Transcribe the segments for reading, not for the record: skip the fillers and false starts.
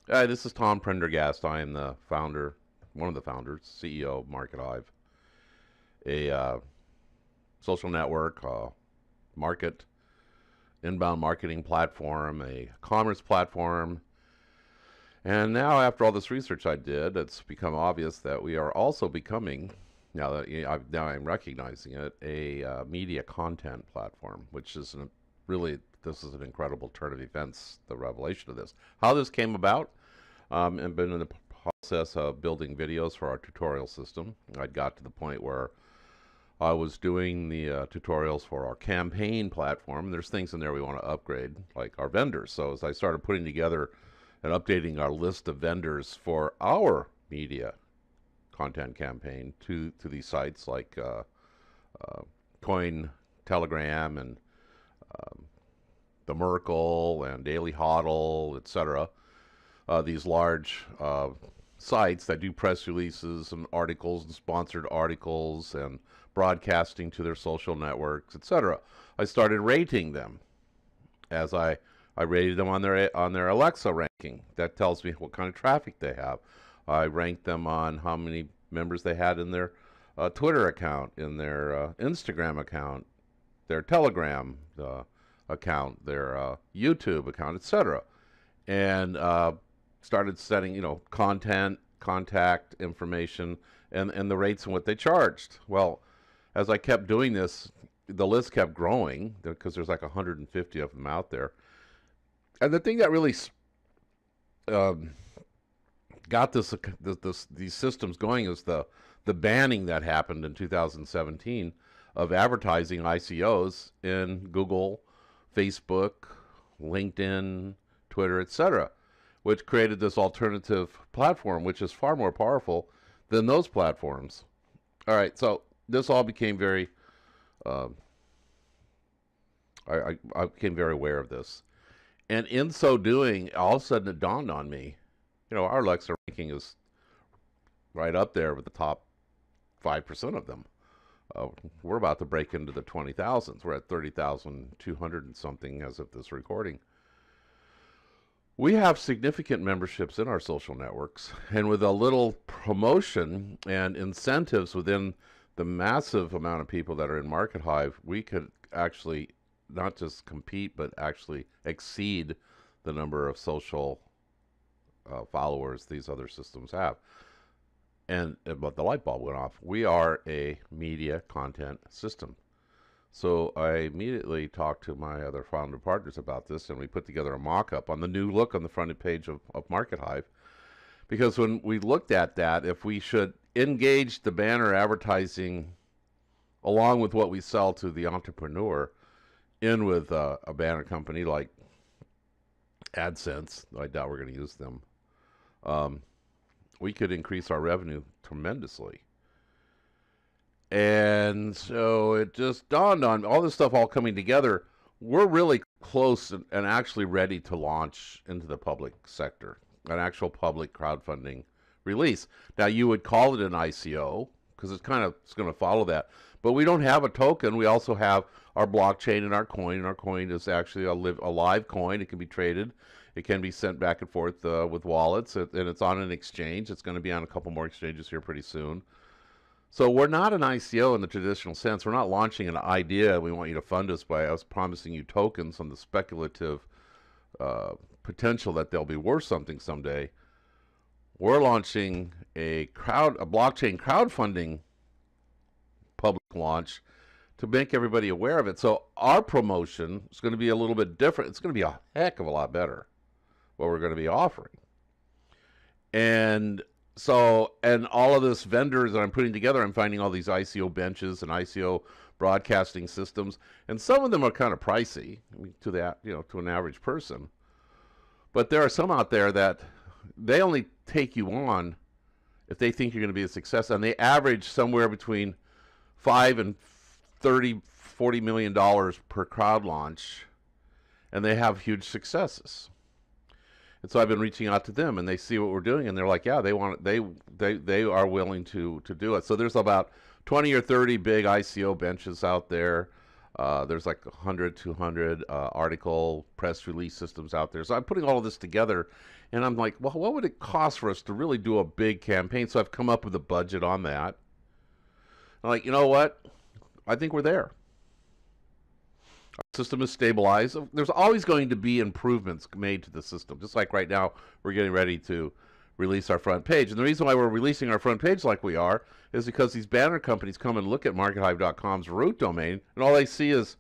This is Tom Prendergast. I am the founder, one of the founders, CEO of Markethive, a social network, market, inbound marketing platform, a commerce platform. And now, after all this research I did, it's become obvious that we are also becoming, now I'm recognizing it, a media content platform, which is really, this is an incredible turn of events, the revelation of this. How this came about, and been in the process of building videos for our tutorial system. I got to the point where I was doing the tutorials for our campaign platform. There's things in there we want to upgrade, like our vendors. So as I started putting together and updating our list of vendors for our media content campaign to these sites like Coin, Telegram, and um, the Merkle and Daily Hodl, etc. These large sites that do press releases and articles and sponsored articles and broadcasting to their social networks, etc. I started rating them as I rated them on their Alexa ranking. That tells me what kind of traffic they have. I ranked them on how many members they had in their Twitter account, in their Instagram account, their Telegram account, their YouTube account, etc. And started setting, content, contact information, and the rates and what they charged. Well, as I kept doing this, the list kept growing because there's like 150 of them out there. And the thing that really um, got these systems going is the banning that happened in 2017 of advertising ICOs in Google, Facebook, LinkedIn, Twitter, etc., which created this alternative platform, which is far more powerful than those platforms. All right, so this all became very, uh, I became very aware of this. And in so doing, all of a sudden it dawned on me, our Alexa ranking is right up there with the top 5% of them. We're about to break into the 20,000s. We're at 30,200 and something as of this recording. We have significant memberships in our social networks, and with a little promotion and incentives within the massive amount of people that are in Markethive, we could actually not just compete, but actually exceed the number of social followers these other systems have. But the light bulb went off. We are a media content system. So I immediately talked to my other founder partners about this, and we put together a mock-up on the new look on the front page of Markethive. Because when we looked at that, if we should engage the banner advertising along with what we sell to the entrepreneur in with a banner company like AdSense, I doubt we're going to use them, we could increase our revenue tremendously. And so it just dawned on all this stuff all coming together. We're really close and actually ready to launch into the public sector, an actual public crowdfunding release. Now, you would call it an ICO because it's going to follow that. But we don't have a token. We also have our blockchain and our coin. And our coin is actually a live coin. It can be traded. It can be sent back and forth with wallets, and it's on an exchange. It's going to be on a couple more exchanges here pretty soon. So we're not an ICO in the traditional sense. We're not launching an idea. We want you to fund us by us promising you tokens on the speculative potential that they'll be worth something someday. We're launching a blockchain crowdfunding public launch to make everybody aware of it. So our promotion is going to be a little bit different. It's going to be a heck of a lot better what we're going to be offering. And so, and all of this vendors that I'm putting together, I'm finding all these ICO benches and ICO broadcasting systems, and some of them are kind of pricey to that, to an average person. But there are some out there that they only take you on if they think you're going to be a success, and they average somewhere between $5 and $30-40 million per crowd launch, and they have huge successes. And so I've been reaching out to them, and they see what we're doing, and they're like, yeah, they are willing to do it. So there's about 20 or 30 big ICO benches out there. There's like 100, 200 article press release systems out there. So I'm putting all of this together, And I'm like, well, what would it cost for us to really do a big campaign? So I've come up with a budget on that. I'm like, you know what? I think we're there. Our system is stabilized. There's always going to be improvements made to the system. Just like right now, we're getting ready to release our front page. And the reason why we're releasing our front page like we are is because these banner companies come and look at Markethive.com's root domain, and all they see is,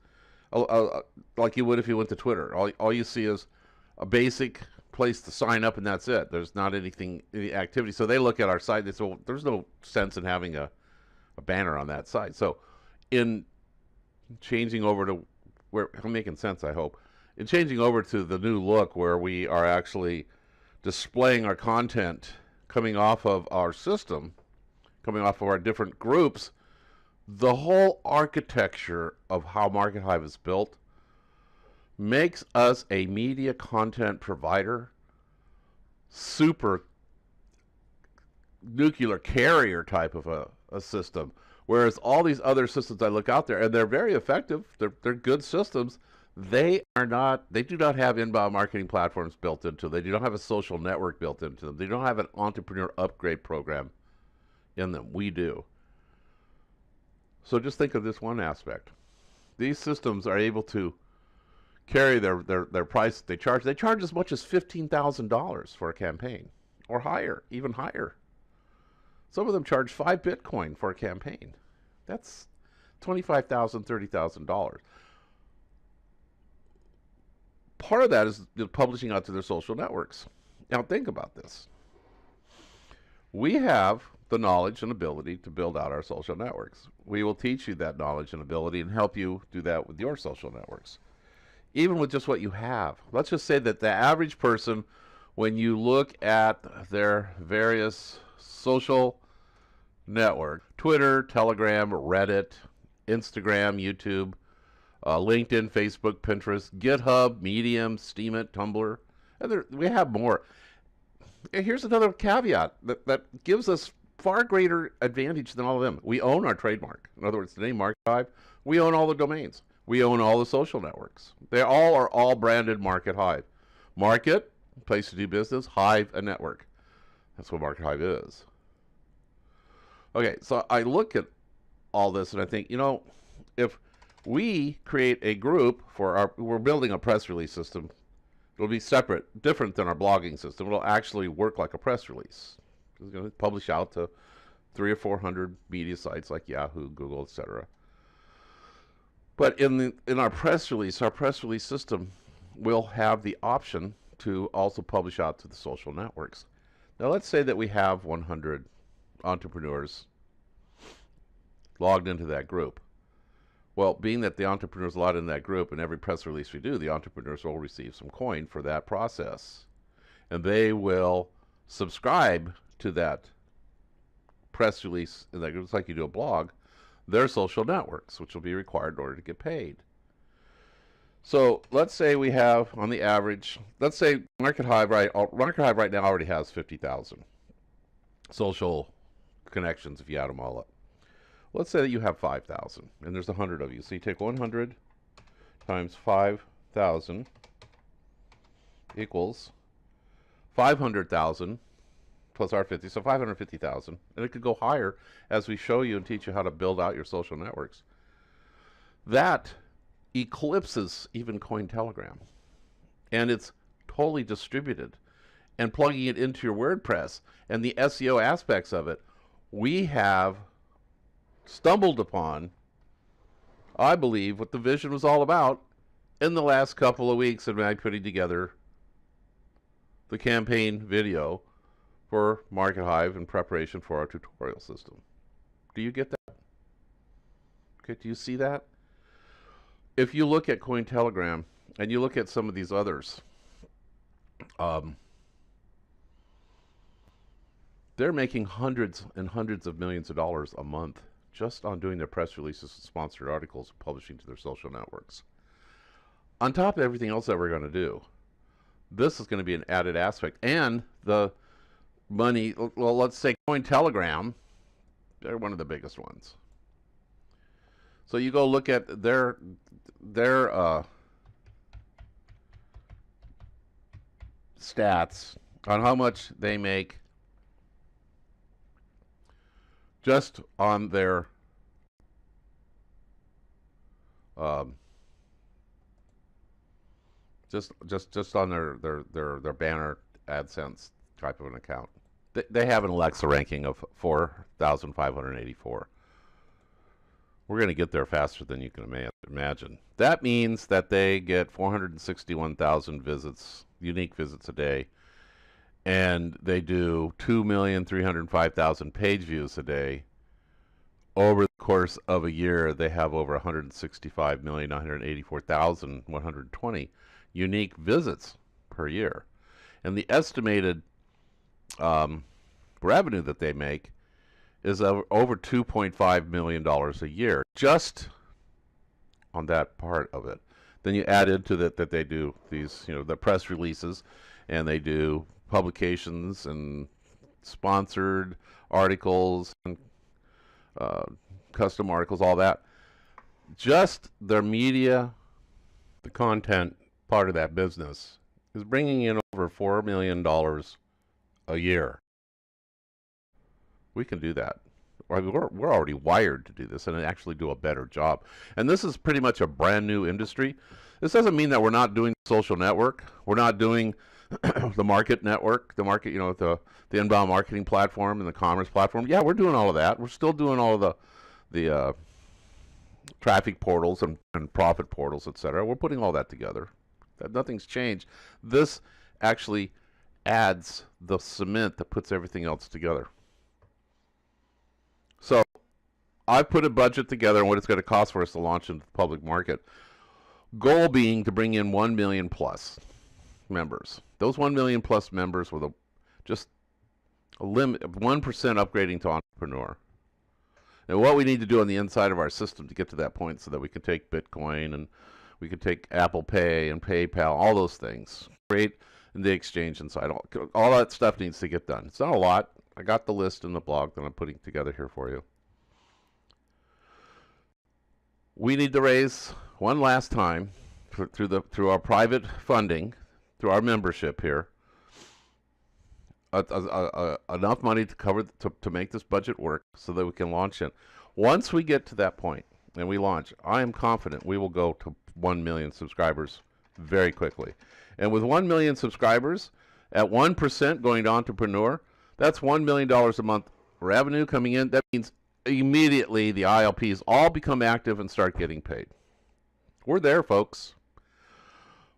like you would if you went to Twitter, all you see is a basic place to sign up, and that's it. There's not any activity. So they look at our site, they say, well, there's no sense in having a banner on that site. So in changing over to where, I'm making sense, I hope, in changing over to the new look where we are actually displaying our content coming off of our system, coming off of our different groups, the whole architecture of how Markethive is built makes us a media content provider, super nuclear carrier type of a system. Whereas all these other systems I look out there, and they're very effective, they're good systems, they do not have inbound marketing platforms built into them. They do not have a social network built into them. They don't have an entrepreneur upgrade program in them. We do. So just think of this one aspect. These systems are able to carry their price they charge. They charge as much as $15,000 for a campaign, or higher, even higher. Some of them charge 5 Bitcoin for a campaign. That's $25,000, $30,000. Part of that is publishing out to their social networks. Now think about this. We have the knowledge and ability to build out our social networks. We will teach you that knowledge and ability and help you do that with your social networks. Even with just what you have. Let's just say that the average person, when you look at their various social network, Twitter, Telegram, Reddit, Instagram, YouTube, LinkedIn, Facebook, Pinterest, GitHub, Medium, Steemit, Tumblr, and we have more. And here's another caveat that gives us far greater advantage than all of them. We own our trademark. In other words, the name Markethive, we own all the domains. We own all the social networks. They are all branded Markethive. Market, place to do business, Hive, a network. That's what Markethive is. Okay, so I look at all this and I think, you know, if we create a group for we're building a press release system. It'll be separate, different than our blogging system. It'll actually work like a press release. It's going to publish out to 300 or 400 media sites like Yahoo, Google, etc. But in our press release system will have the option to also publish out to the social networks. Now let's say that we have 100 entrepreneurs logged into that group. Well, being that the entrepreneurs logged in that group, and every press release we do, the entrepreneurs will receive some coin for that process. And they will subscribe to that press release in that group. It's like you do a blog, their social networks, which will be required in order to get paid. So let's say we have, on the average, let's say Markethive right now already has 50,000 social connections if you add them all up. Let's say that you have 5,000, and there's 100 of you. So you take 100 times 5,000 equals 500,000 plus our 50, so 550,000. And it could go higher as we show you and teach you how to build out your social networks. That eclipses even Cointelegram. And it's totally distributed. And plugging it into your WordPress and the SEO aspects of it, we have stumbled upon, I believe, what the vision was all about in the last couple of weeks of my putting together the campaign video for Markethive in preparation for our tutorial system. Do you get that? Okay, do you see that? If you look at Cointelegram and you look at some of these others, they're making hundreds and hundreds of millions of dollars a month just on doing their press releases and sponsored articles and publishing to their social networks. On top of everything else that we're going to do, this is going to be an added aspect. And the money, well, let's say Cointelegram, they're one of the biggest ones. So you go look at their stats on how much they make just on their um, just on their banner AdSense type of an account. They have an Alexa ranking of 4,584. We're going to get there faster than you can imagine. That means that they get 461,000 visits, unique visits a day, and they do 2,305,000 page views a day. Over the course of a year, they have over 165,984,120 unique visits per year. And the estimated revenue that they make is over $2.5 million a year, just on that part of it. Then you add into that they do these, the press releases, and they do publications and sponsored articles and custom articles, all that. Just their media, the content part of that business is bringing in over $4 million a year. We can do that. We're already wired to do this and actually do a better job. And this is pretty much a brand new industry. This doesn't mean that we're not doing social network. We're not doing the market network, the market, the inbound marketing platform and the commerce platform. Yeah, we're doing all of that. We're still doing all of the traffic portals and profit portals, etc. We're putting all that together. Nothing's changed. This actually adds the cement that puts everything else together. So I put a budget together on what it's going to cost for us to launch into the public market. Goal being to bring in 1 million plus members. Those 1 million plus members with just a limit of 1% upgrading to entrepreneur. And what we need to do on the inside of our system to get to that point so that we can take Bitcoin and we can take Apple Pay and PayPal, all those things. Create the exchange inside. All that stuff needs to get done. It's not a lot. I got the list in the blog that I'm putting together here for you. We need to raise one last time through our private funding, through our membership here, enough money to cover to make this budget work so that we can launch it. Once we get to that point and we launch, I am confident we will go to 1 million subscribers very quickly. And with 1 million subscribers at 1% going to entrepreneur, that's $1 million a month revenue coming in. That means immediately the ILPs all become active and start getting paid. We're there, folks.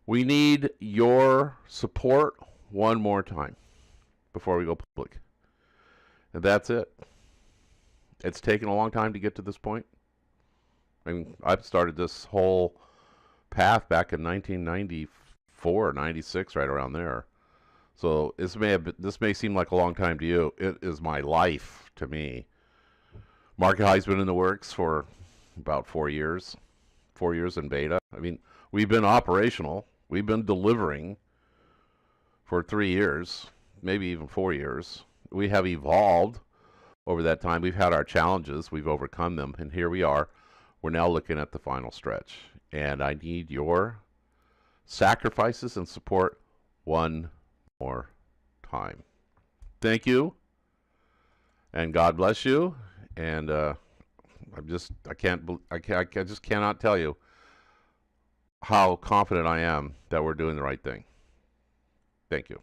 We need your support one more time before we go public. And that's it. It's taken a long time to get to this point. I mean, I've started this whole path back in 1994, 96, right around there. So this may seem like a long time to you. It is my life to me. Markethive's been in the works for about 4 years. 4 years in beta. I mean, we've been operational. We've been delivering for 3 years, maybe even 4 years. We have evolved over that time. We've had our challenges. We've overcome them. And here we are. We're now looking at the final stretch. And I need your sacrifices and support one more time. Thank you. And God bless you. And I just cannot tell you how confident I am that we're doing the right thing. Thank you.